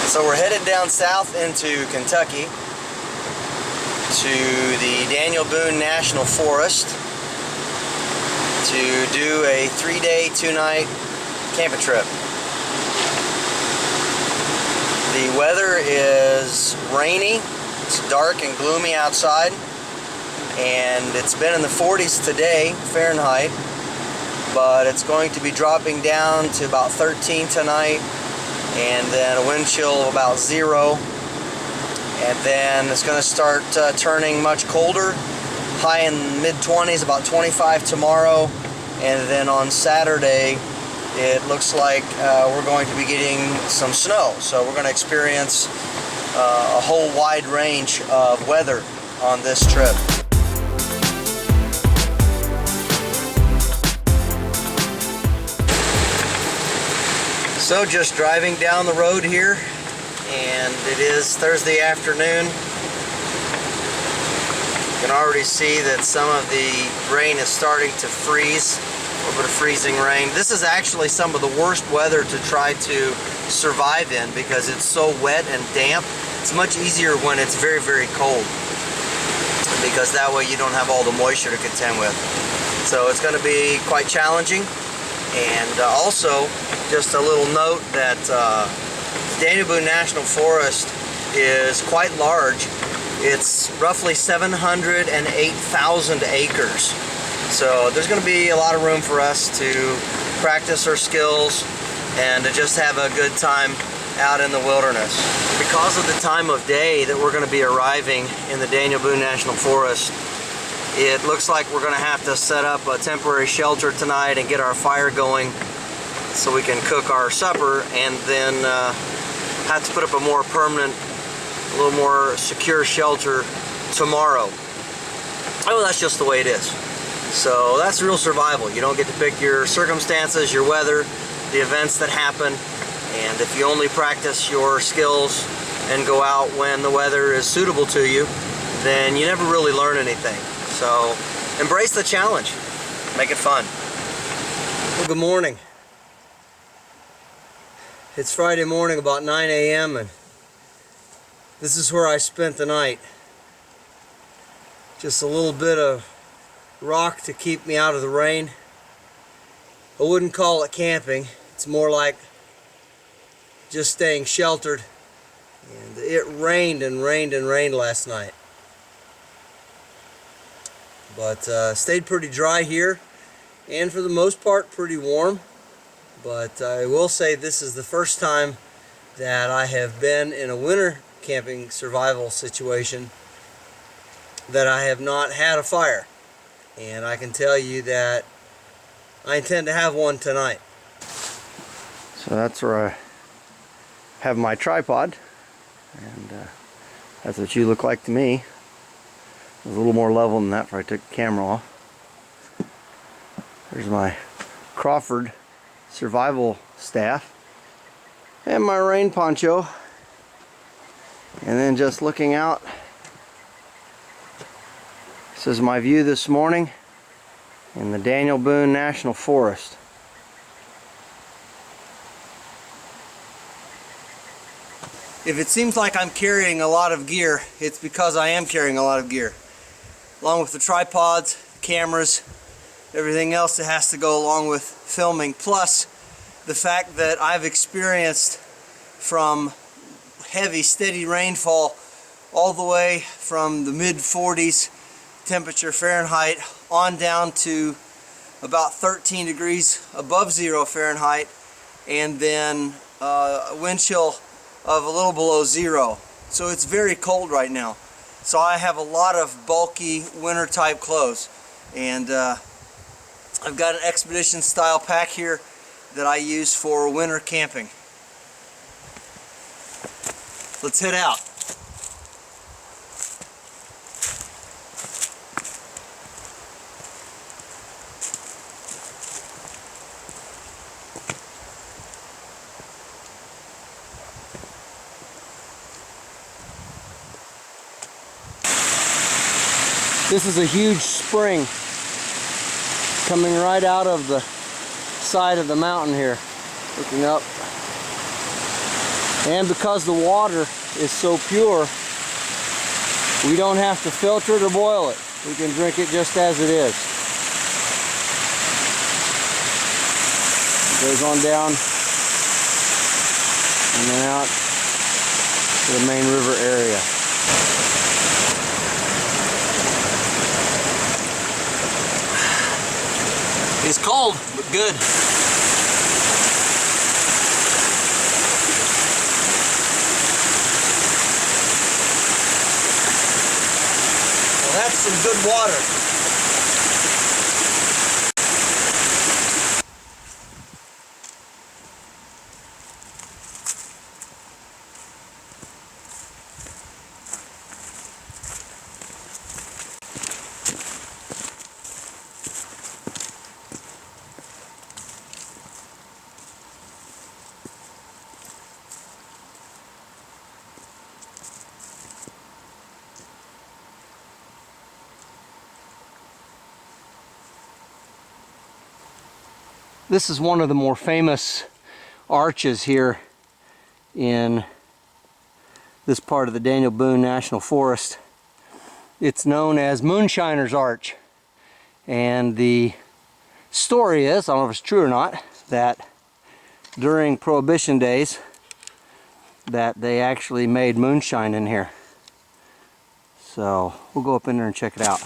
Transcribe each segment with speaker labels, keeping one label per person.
Speaker 1: So we're headed down south into Kentucky to the Daniel Boone National Forest to do a 3-day, 2-night camping trip. The weather is rainy, it's dark and gloomy outside, and it's been in the 40s today, Fahrenheit, but it's going to be dropping down to about 13 tonight, and then a wind chill of about 0, and then it's going to start turning much colder, high in mid-20s, about 25 tomorrow, and then on Saturday it looks like we're going to be getting some snow. So we're going to experience a whole wide range of weather on this trip. So just driving down the road here, and it is Thursday afternoon. You can already see that some of the rain is starting to freeze, a little bit of freezing rain. This is actually some of the worst weather to try to survive in because it's so wet and damp. It's much easier when it's very, very cold, because that way you don't have all the moisture to contend with. So it's going to be quite challenging. And also, just a little note that Daniel Boone National Forest is quite large. It's roughly 708,000 acres. So there's going to be a lot of room for us to practice our skills and to just have a good time out in the wilderness. Because of the time of day that we're going to be arriving in the Daniel Boone National Forest, it looks like we're going to have to set up a temporary shelter tonight and get our fire going so we can cook our supper, and then have to put up a more permanent, a little more secure shelter tomorrow. Oh, that's just the way it is. So that's real survival. You don't get to pick your circumstances, your weather, the events that happen, and if you only practice your skills and go out when the weather is suitable to you, then you never really learn anything. So embrace the challenge, make it fun. Well, good morning. It's Friday morning, about 9 a.m. and this is where I spent the night. Just a little bit of rock to keep me out of the rain. I wouldn't call it camping. It's more like just staying sheltered. And it rained and rained and rained last night. But stayed pretty dry here, and for the most part pretty warm. But I will say this is the first time that I have been in a winter camping survival situation that I have not had a fire. And I can tell you that I intend to have one tonight. So that's where I have my tripod, and that's what you look like to me. It was a little more level than that before I took the camera off. There's my Crawford survival staff and my rain poncho, and then just looking out, this is my view this morning in the Daniel Boone National Forest. If it seems like I'm carrying a lot of gear, it's because I am carrying a lot of gear, along with the tripods, cameras, everything else that has to go along with filming, plus the fact that I've experienced from heavy, steady rainfall all the way from the mid-40s temperature Fahrenheit on down to about 13 degrees above 0 Fahrenheit, and then a wind chill of a little below 0. So it's very cold right now. So I have a lot of bulky winter type clothes, and I've got an expedition style pack here that I use for winter camping. Let's head out. This is a huge spring coming right out of the side of the mountain here, looking up. And because the water is so pure, we don't have to filter it or boil it. We can drink it just as it is. It goes on down and then out to the main river area. It's cold, but good. Well, that's some good water. This is one of the more famous arches here in this part of the Daniel Boone National Forest. It's known as Moonshiners Arch. And the story is, I don't know if it's true or not, that during Prohibition days that they actually made moonshine in here. So we'll go up in there and check it out.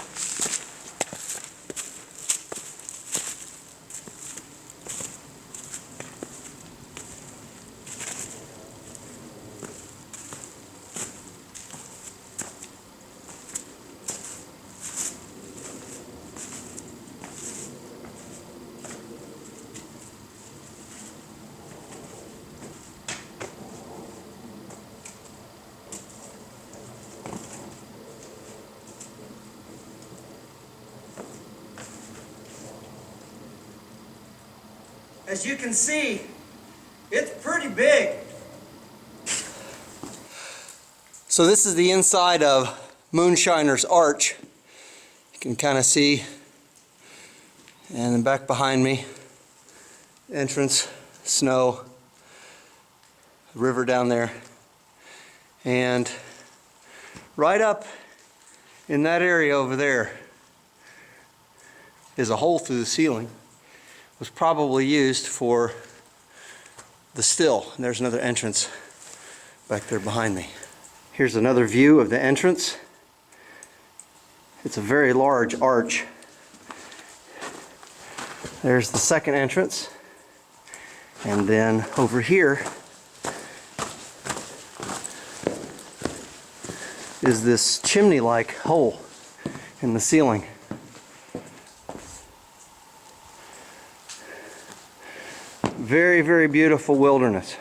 Speaker 1: As you can see, it's pretty big. So this is the inside of Moonshiners Arch. You can kind of see, and then back behind me, entrance, snow, river down there, and right up in that area over there is a hole through the ceiling. Was probably used for the still. And there's another entrance back there behind me. Here's another view of the entrance. It's a very large arch. There's the second entrance. And then over here is this chimney-like hole in the ceiling. Very, very beautiful wilderness.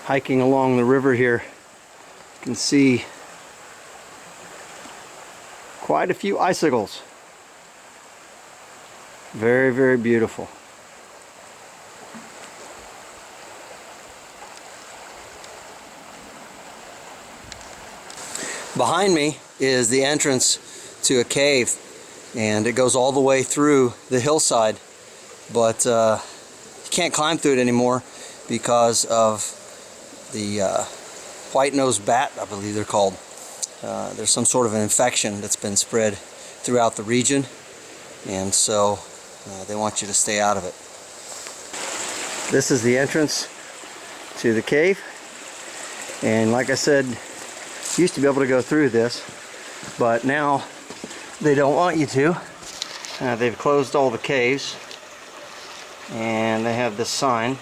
Speaker 1: Hiking along the river here, you can see quite a few icicles. Very, very beautiful. Behind me is the entrance to a cave, and it goes all the way through the hillside, but you can't climb through it anymore because of the white-nosed bat, I believe they're called. There's some sort of an infection that's been spread throughout the region, and so they want you to stay out of it. This is the entrance to the cave, and like I said, you used to be able to go through this, but now they don't want you to. They've closed all the caves, and they have this sign.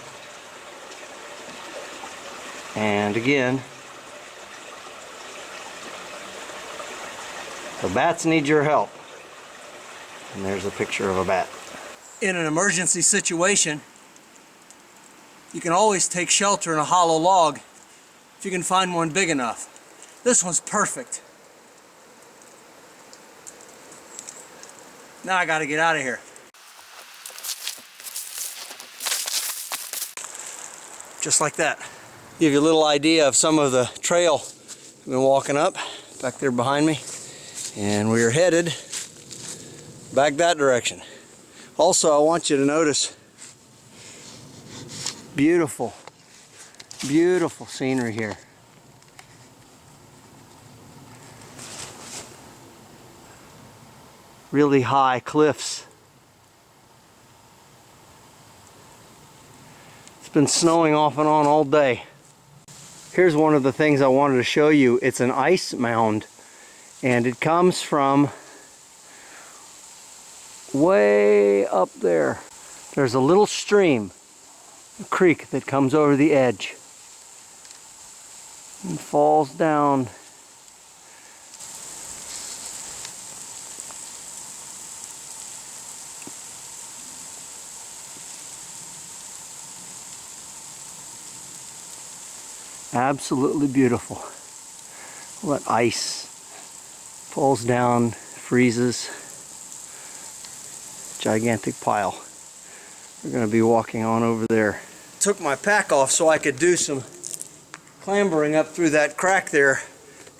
Speaker 1: And again, The bats need your help. And there's a picture of a bat. In an emergency situation, you can always take shelter in a hollow log if you can find one big enough. This one's perfect. Now I gotta get out of here. Just like that. Give you a little idea of some of the trail I've been walking up back there behind me, and we are headed back that direction. Also, I want you to notice beautiful, beautiful scenery here. Really high cliffs. It's been snowing off and on all day. Here's one of the things I wanted to show you. It's an ice mound, and it comes from way up there. There's a little stream, a creek that comes over the edge and falls down. Absolutely beautiful. All that ice falls down, freezes. Gigantic pile. We're going to be walking on over there. Took my pack off so I could do some clambering up through that crack there,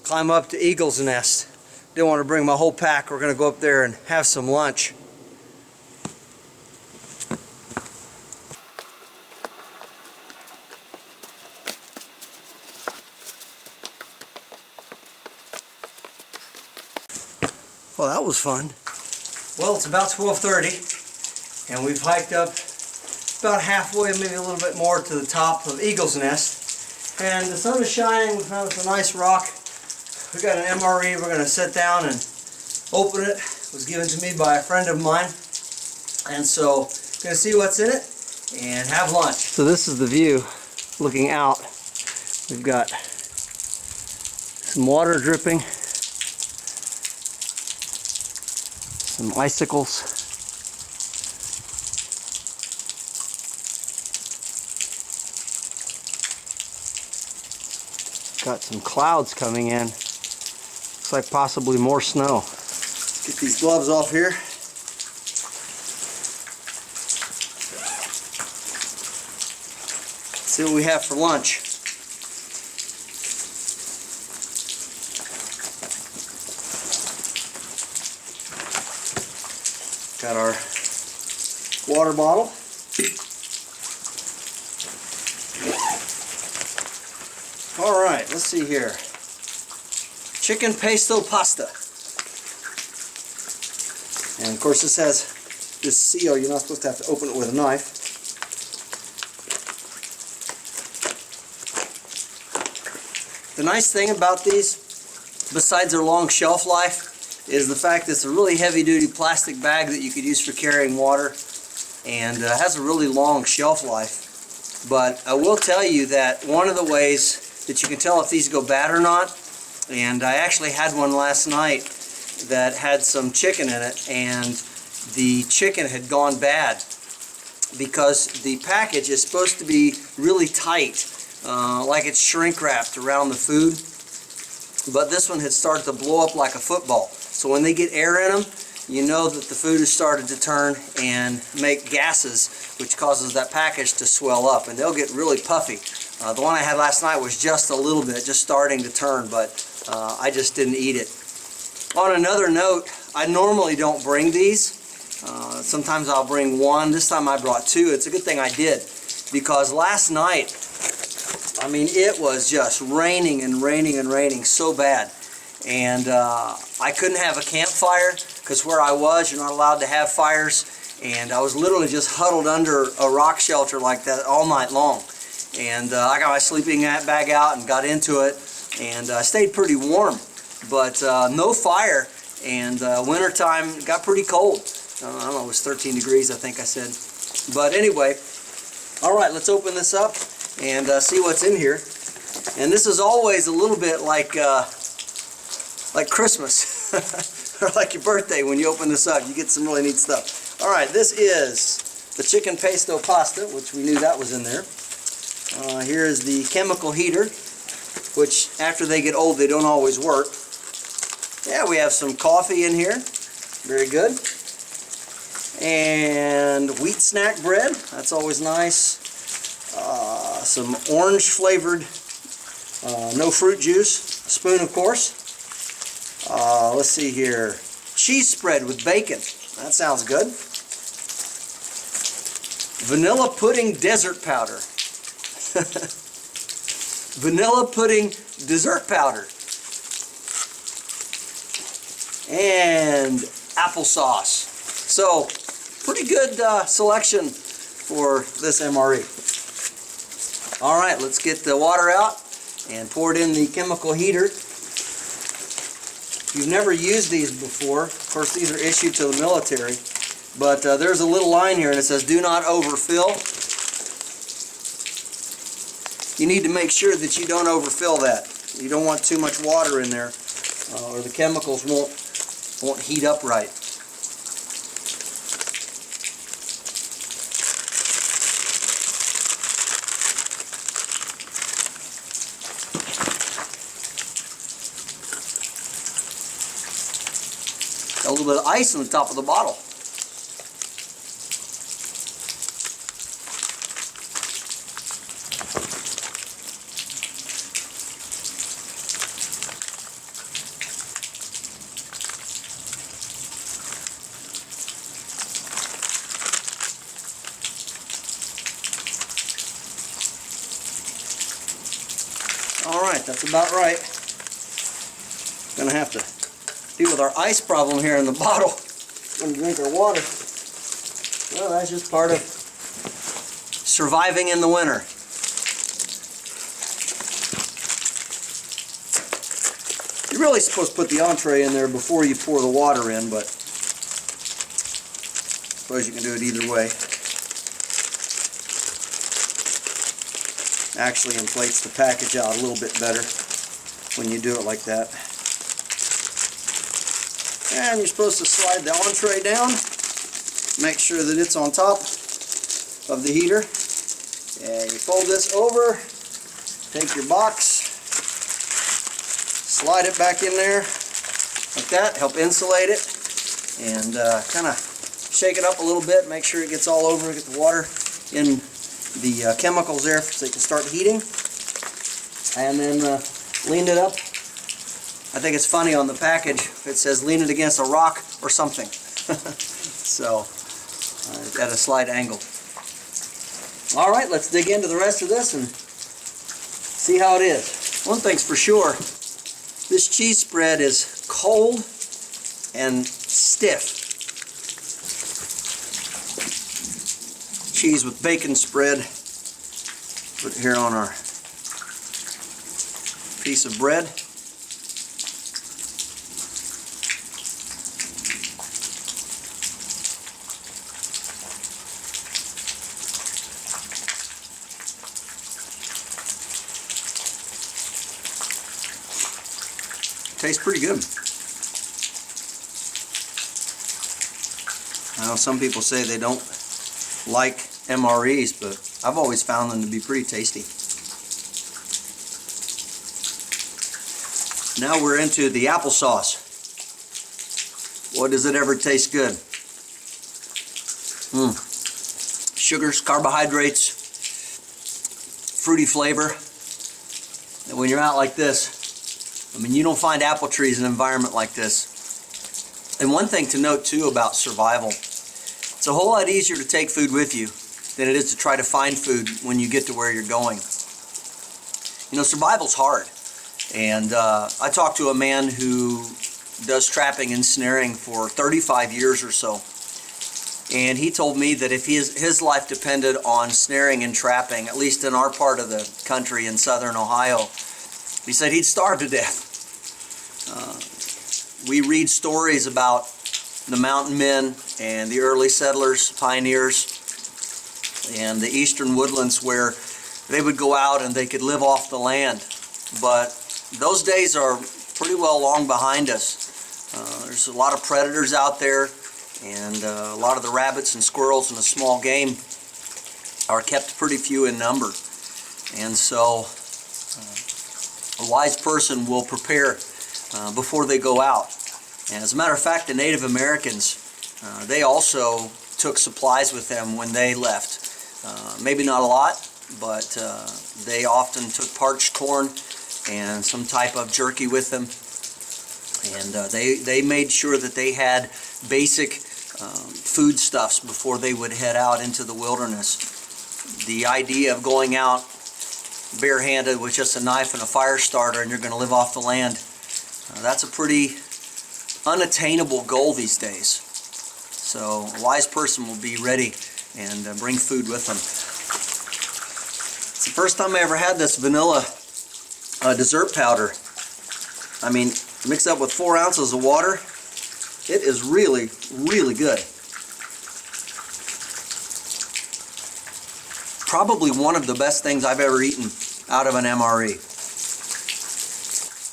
Speaker 1: climb up to Eagle's Nest. Didn't want to bring my whole pack. We're going to go up there and have some lunch. Well, that was fun. Well, it's about 12:30, and we've hiked up about halfway, maybe a little bit more, to the top of Eagle's Nest. And the sun is shining. We found us a nice rock. We got an MRE. We're going to sit down and open it. It was given to me by a friend of mine. And so, going to see what's in it and have lunch. So this is the view looking out. We've got some water dripping. Some icicles. Got some clouds coming in. Looks like possibly more snow. Get these gloves off here. See what we have for lunch. Got our water bottle. All right, let's see here. Chicken pesto pasta. And of course this has this seal. You're not supposed to have to open it with a knife. The nice thing about these, besides their long shelf life, is the fact that it's a really heavy-duty plastic bag that you could use for carrying water, and has a really long shelf life. But I will tell you that one of the ways that you can tell if these go bad or not, and I actually had one last night that had some chicken in it, and the chicken had gone bad because the package is supposed to be really tight, like it's shrink wrapped around the food, but this one had started to blow up like a football. So when they get air in them, you know that the food has started to turn and make gases, which causes that package to swell up, and they'll get really puffy. The one I had last night was just a little bit, just starting to turn, but I just didn't eat it. On another note, I normally don't bring these. Sometimes I'll bring one. This time I brought two. It's a good thing I did, because last night, I mean, it was just raining and raining and raining so bad. And I couldn't have a campfire because where I was, you're not allowed to have fires. And I was literally just huddled under a rock shelter like that all night long. And I got my sleeping bag out and got into it, and stayed pretty warm, but no fire. And wintertime got pretty cold. I don't know, it was 13 degrees, I think I said. But anyway, all right, let's open this up and see what's in here. And this is always a little bit like Christmas. or like your birthday when you open this up. You get some really neat stuff. All right, this is the chicken pesto pasta, which we knew that was in there. Here is the chemical heater, which after they get old, they don't always work. Yeah, we have some coffee in here. Very good. And wheat snack bread. That's always nice. Some orange flavored, no fruit juice. A spoon, of course. Let's see here. Cheese spread with bacon. That sounds good. Vanilla pudding dessert powder. Vanilla pudding dessert powder. And applesauce. So, pretty good selection for this MRE. Alright, let's get the water out and pour it in the chemical heater. If you've never used these before, of course these are issued to the military, but there's a little line here and it says do not overfill. You need to make sure that you don't overfill that. You don't want too much water in there or the chemicals won't heat up right. Got a little bit of ice on the top of the bottle. Alright, that's about right. Gonna have to deal with our ice problem here in the bottle when we drink our water. Well, that's just part of surviving in the winter. You're really supposed to put the entree in there before you pour the water in, but I suppose you can do it either way. Actually inflates the package out a little bit better when you do it like that. And you're supposed to slide the entree down, make sure that it's on top of the heater. And you fold this over, take your box, slide it back in there like that, help insulate it, and kind of shake it up a little bit, make sure it gets all over, get the water in the chemicals there so they can start heating. And then lean it up. I think it's funny on the package it says lean it against a rock or something. So at a slight angle. Alright, let's dig into the rest of this and see how it is. One thing's for sure, this cheese spread is cold and stiff. Cheese with bacon spread. Put it here on our piece of bread. Tastes pretty good. I know some people say they don't like MREs, but I've always found them to be pretty tasty. Now we're into the applesauce. What does it ever taste good? Sugars, carbohydrates, fruity flavor. And when you're out like this, I mean, you don't find apple trees in an environment like this. And one thing to note too about survival, it's a whole lot easier to take food with you than it is to try to find food when you get to where you're going. You know, survival's hard. And I talked to a man who does trapping and snaring for 35 years or so. And he told me that if his life depended on snaring and trapping, at least in our part of the country in southern Ohio, he said he'd starve to death. We read stories about the mountain men and the early settlers, pioneers, and the eastern woodlands where they would go out and they could live off the land. But those days are pretty well long behind us. There's a lot of predators out there, and a lot of the rabbits and squirrels and the small game are kept pretty few in number. And so a wise person will prepare before they go out. And as a matter of fact, the Native Americans, they also took supplies with them when they left. Maybe not a lot, but they often took parched corn and some type of jerky with them. And they made sure that they had basic foodstuffs before they would head out into the wilderness. The idea of going out barehanded with just a knife and a fire starter and you're going to live off the land, that's a pretty unattainable goal these days. So a wise person will be ready and bring food with them. It's the first time I ever had this vanilla dessert powder. I mean, mixed up with 4 ounces of water, it is really, really good. Probably one of the best things I've ever eaten out of an MRE.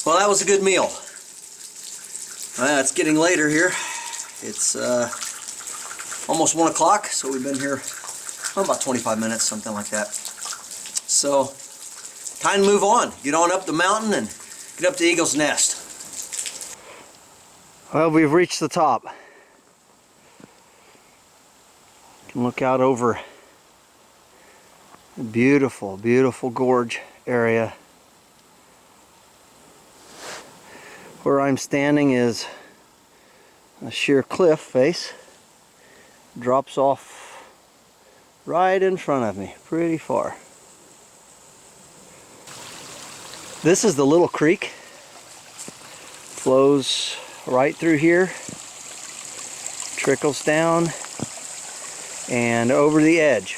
Speaker 1: Well, that was a good meal. It's getting later here. It's almost 1 o'clock, so we've been here about 25 minutes, something like that. So, time to move on. Get on up the mountain and get up to Eagle's Nest. Well, we've reached the top. You can look out over a beautiful, beautiful gorge area. Where I'm standing is a sheer cliff face. Drops off right in front of me, pretty far. This is the little creek. Flows right through here, trickles down and over the edge.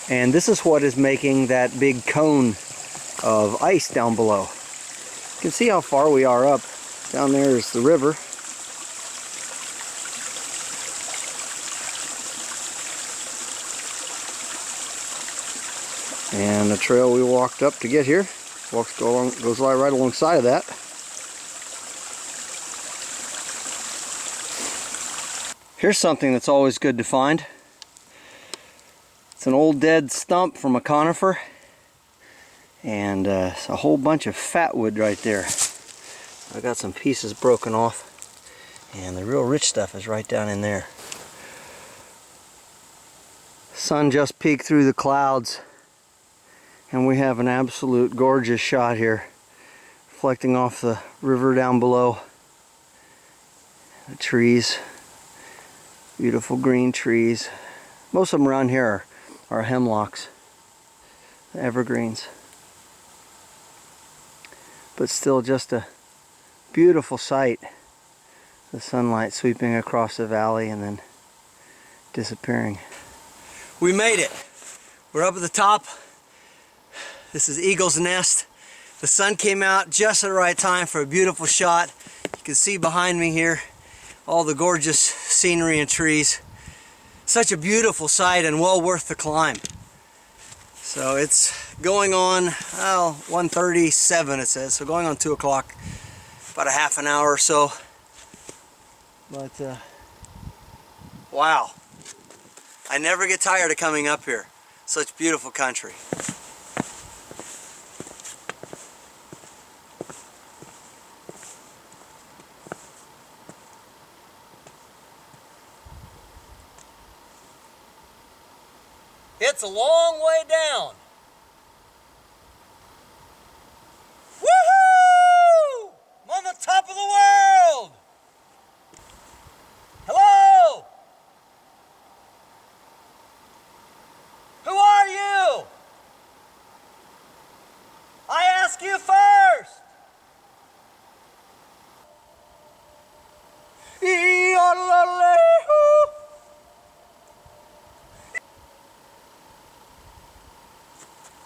Speaker 1: And this is what is making that big cone of ice down below. You can see how far we are up. Down there is the river. And the trail we walked up to get here goes right alongside of that. Here's something that's always good to find. It's an old dead stump from a conifer, and it's a whole bunch of fat wood right there. I got some pieces broken off, and the real rich stuff is right down in there. Sun just peeked through the clouds, and we have an absolute gorgeous shot here, reflecting off the river down below. The trees, beautiful green trees. Most of them around here are hemlocks, evergreens. But still just a beautiful sight. The sunlight sweeping across the valley and then disappearing. We made it. We're up at the top. This is Eagle's Nest. The sun came out just at the right time for a beautiful shot. You can see behind me here all the gorgeous scenery and trees. Such a beautiful sight and well worth the climb. So it's going on, 1:37 it says, so going on 2 o'clock, about a half an hour or so. But wow, I never get tired of coming up here. Such beautiful country. It's a long way down. Woohoo! I'm on the top of the world! Hello! Who are you? I ask you first!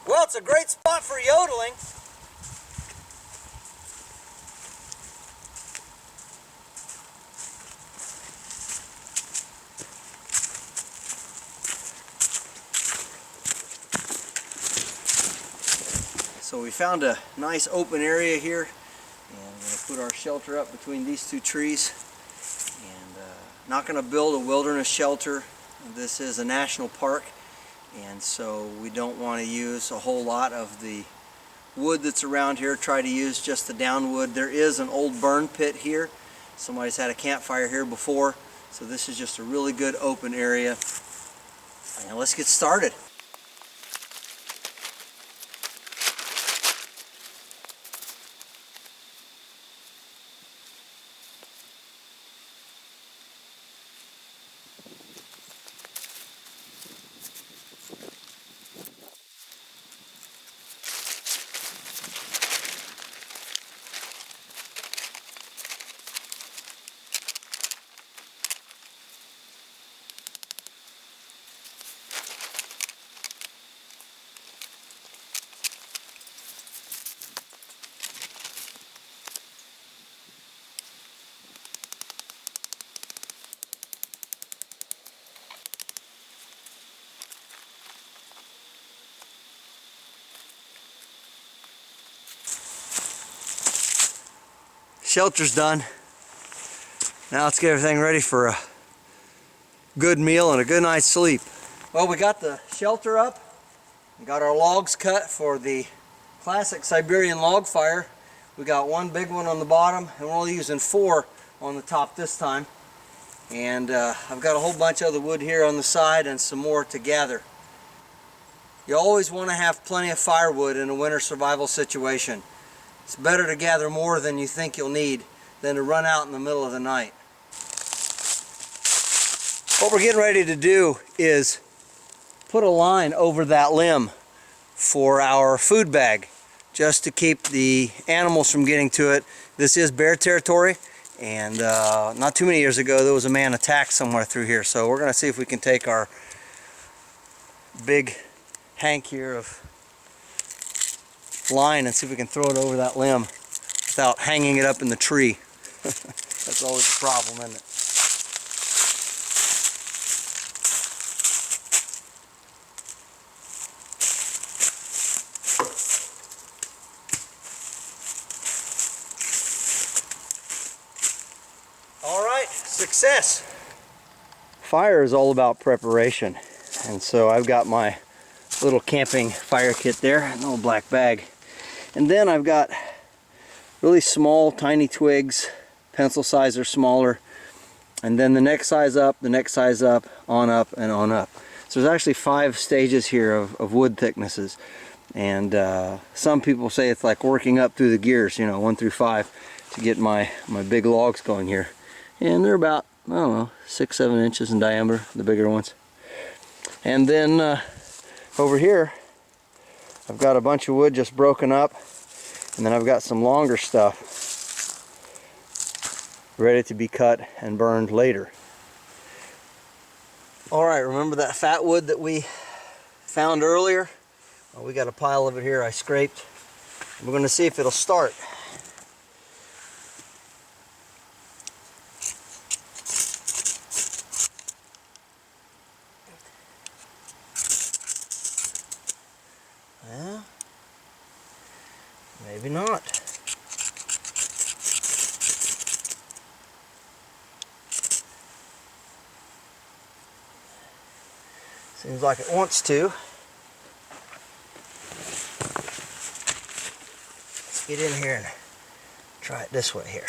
Speaker 1: Well, it's a great spot for yodeling. So we found a nice open area here, and we're going to put our shelter up between these two trees. Not going to build a wilderness shelter. This is a national park, and so we don't want to use a whole lot of the wood that's around here. Try to use just the downwood. There is an old burn pit here. Somebody's had a campfire here before, so this is just a really good open area. And let's get started. Shelter's done. Now let's get everything ready for a good meal and a good night's sleep. Well, we got the shelter up. We got our logs cut for the classic Siberian log fire. We got one big one on the bottom, and we're only using 4 on the top this time. And I've got a whole bunch of other wood here on the side and some more to gather. You always want to have plenty of firewood in a winter survival situation. It's better to gather more than you think you'll need than to run out in the middle of the night. What we're getting ready to do is put a line over that limb for our food bag, just to keep the animals from getting to it. This is bear territory, and not too many years ago there was a man attacked somewhere through here, so we're going to see if we can take our big hank here of line and see if we can throw it over that limb without hanging it up in the tree. That's always a problem, isn't it? All right, success. Fire is all about preparation, and so I've got my little camping fire kit there, an old black bag. And then I've got really small, tiny twigs, pencil size or smaller. And then the next size up, the next size up, and on up. So there's actually 5 stages here of wood thicknesses. And some people say it's like working up through the gears, you know, 1 through 5 to get my big logs going here. And they're about, I don't know, 6-7 inches in diameter, the bigger ones. And then over here, I've got a bunch of wood just broken up, and then I've got some longer stuff ready to be cut and burned later. Alright, remember that fat wood that we found earlier? Well, we got a pile of it here I scraped. We're going to see if it'll start. Well, maybe not. Seems like it wants to. Let's get in here and try it this way here.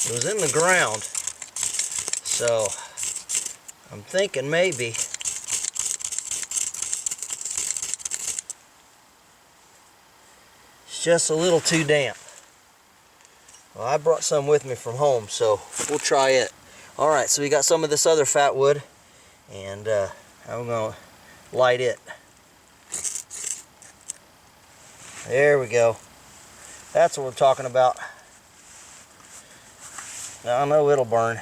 Speaker 1: It was in the ground, so I'm thinking maybe it's just a little too damp. Well, I brought some with me from home, so we'll try it. Alright, so we got some of this other fat wood, and I'm going to light it. There we go. That's what we're talking about. I know it'll burn.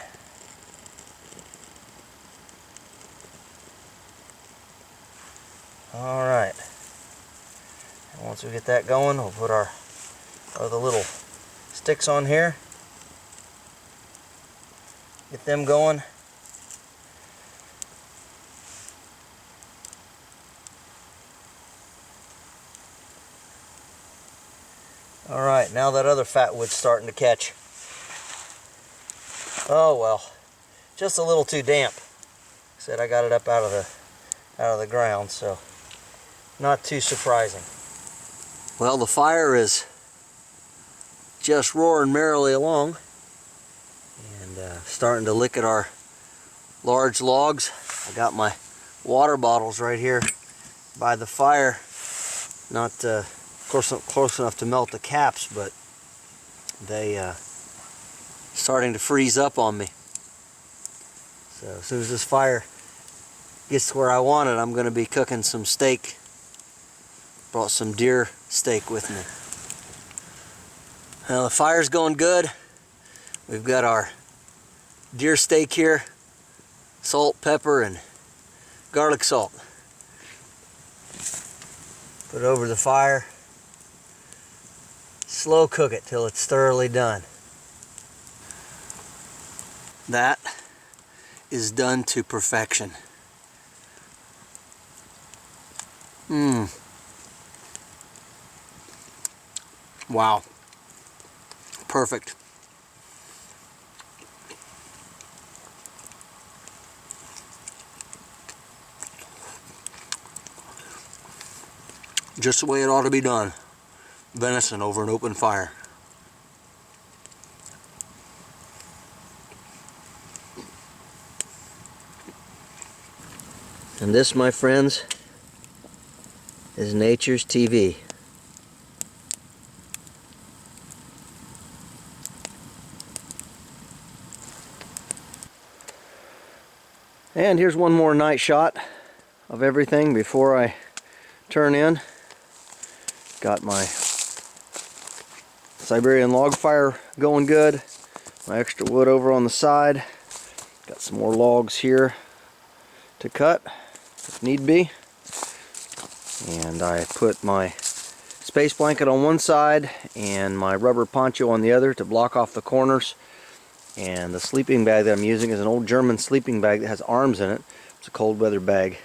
Speaker 1: Alright. Once we get that going, we'll put our other little sticks on here. Get them going. All right, now that other fat wood's starting to catch. Oh well, just a little too damp. Said I got it up out of the ground, so not too surprising. Well, the fire is just roaring merrily along and starting to lick at our large logs. I got my water bottles right here by the fire. Not of course not close enough to melt the caps, but they starting to freeze up on me. So as soon as this fire gets to where I want it, I'm going to be cooking some steak. Brought some deer steak with me. Well, the fire's going good. We've got our deer steak here, salt, pepper, and garlic salt. Put it over the fire. Slow cook it till it's thoroughly done. That is done to perfection. Wow. Perfect. Just the way it ought to be done. Venison over an open fire. And this, my friends, is nature's TV. And here's one more night shot of everything before I turn in. Got my Siberian log fire going good. My extra wood over on the side. Got some more logs here to cut if need be. And I put my space blanket on one side and my rubber poncho on the other to block off the corners. And the sleeping bag that I'm using is an old German sleeping bag that has arms in it. It's a cold weather bag.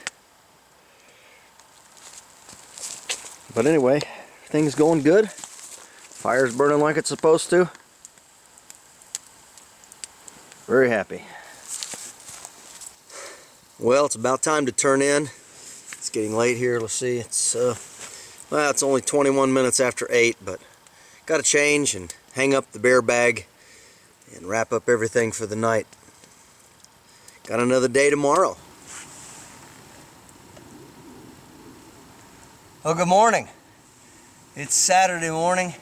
Speaker 1: But anyway, things going good. Fire's burning like it's supposed to. Very happy. Well, it's about time to turn in. It's getting late here. Let's see. It's well, it's only 21 minutes after 8, but got to change and hang up the bear bag and wrap up everything for the night. Got another day tomorrow. Well, good morning. It's Saturday morning,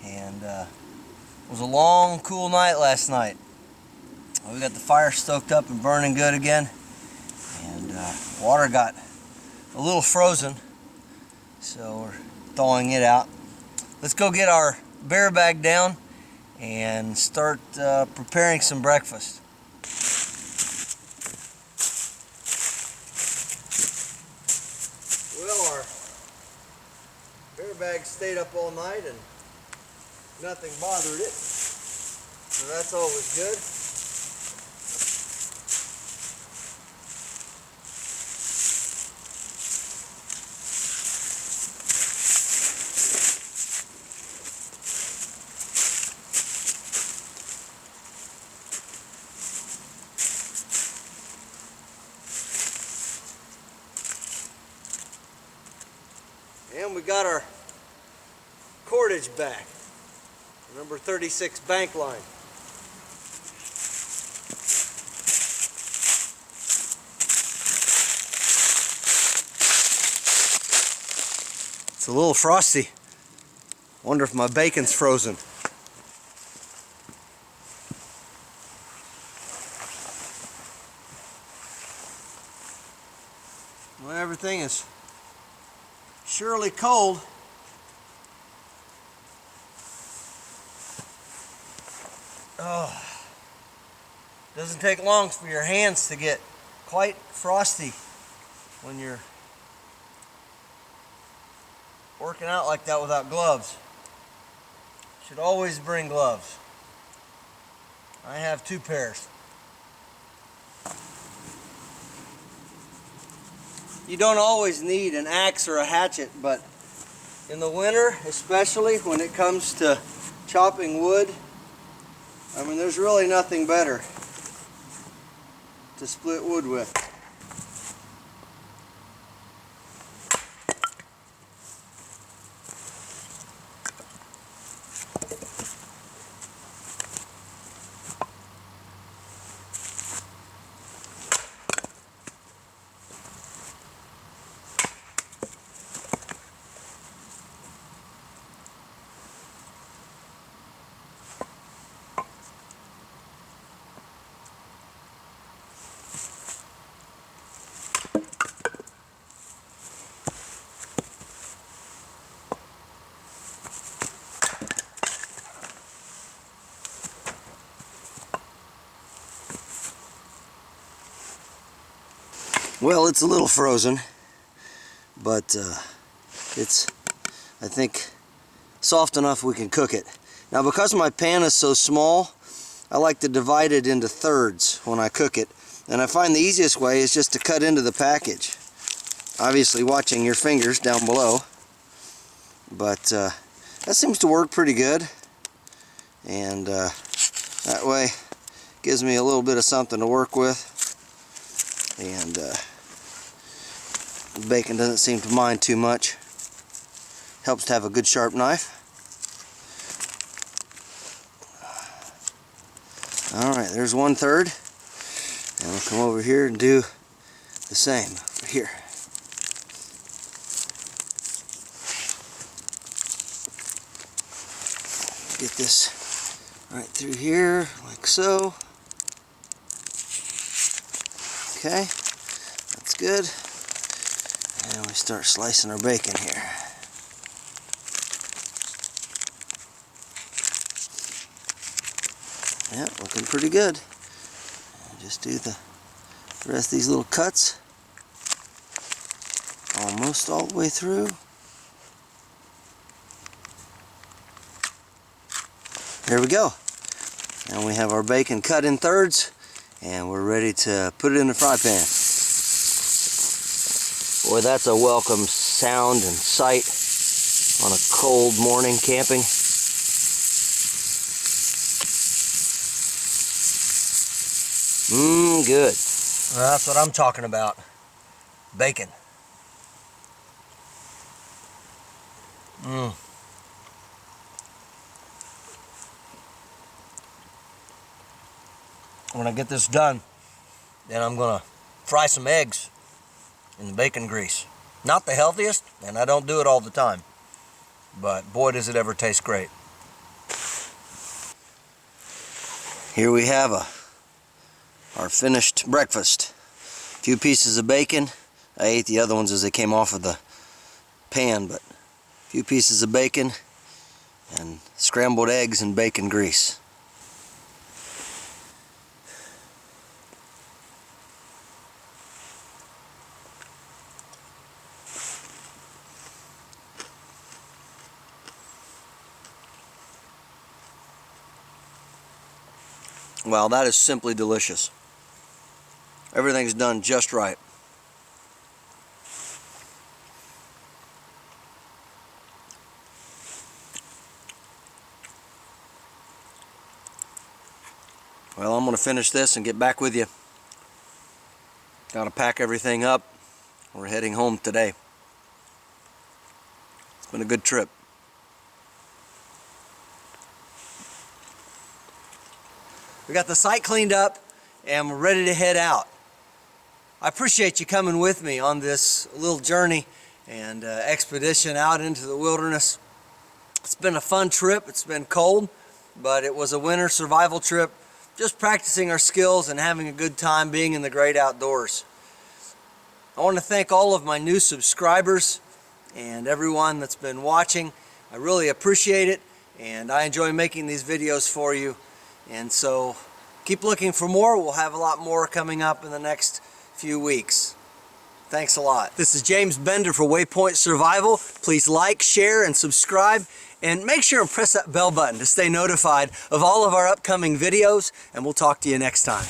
Speaker 1: and it was a long, cool night last night. We got the fire stoked up and burning good again, and water got a little frozen, so we're thawing it out. Let's go get our bear bag down and start preparing some breakfast. Well, our bear bag stayed up all night and nothing bothered it, so that's always good. And we got our cordage back, number 36 bank line. It's a little frosty. Wonder if my bacon's frozen. Well, everything is surely cold. Oh, doesn't take long for your hands to get quite frosty when you're working out like that without gloves. Should always bring gloves. I have 2 pairs. You don't always need an axe or a hatchet, but In the winter, especially when it comes to chopping wood, I mean, there's really nothing better to split wood with. Well, it's a little frozen, but it's, I think, soft enough we can cook it. Now, because my pan is so small, I like to divide it into thirds when I cook it, and I find the easiest way is just to cut into the package. Obviously watching your fingers down below, but that seems to work pretty good, and that way gives me a little bit of something to work with, and the bacon doesn't seem to mind too much. Helps to have a good sharp knife. Alright, there's 1/3, and we'll come over here and do the same over here. Get this right through here, like so. Okay, that's good. And we start slicing our bacon here. Yeah, looking pretty good. Just do the rest of these little cuts almost all the way through. There we go. And we have our bacon cut in thirds, and we're ready to put it in the fry pan. Boy, that's a welcome sound and sight on a cold morning camping. Good. Well, that's what I'm talking about. Bacon. When I get this done, then I'm gonna fry some eggs in the bacon grease. Not the healthiest, and I don't do it all the time, but boy does it ever taste great. Here we have our finished breakfast. A few pieces of bacon. I ate the other ones as they came off of the pan, but a few pieces of bacon and scrambled eggs and bacon grease. Wow, that is simply delicious. Everything's done just right. Well, I'm going to finish this and get back with you. Got to pack everything up. We're heading home today. It's been a good trip. We got the site cleaned up and we're ready to head out. I appreciate you coming with me on this little journey and expedition out into the wilderness. It's been a fun trip. It's been cold, but it was a winter survival trip, just practicing our skills and having a good time being in the great outdoors. I want to thank all of my new subscribers and everyone that's been watching. I really appreciate it, and I enjoy making these videos for you. And so keep looking for more. We'll have a lot more coming up in the next few weeks. Thanks a lot. This is James Bender for Waypoint Survival. Please like, share, and subscribe. And make sure and press that bell button to stay notified of all of our upcoming videos. And we'll talk to you next time.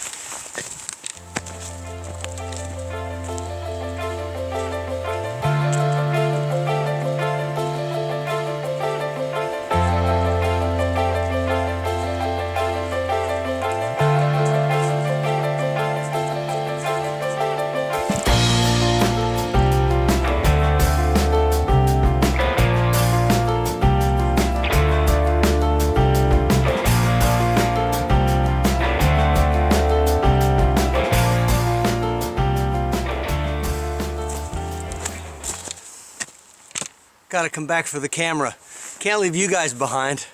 Speaker 1: Gotta come back for the camera. Can't leave you guys behind.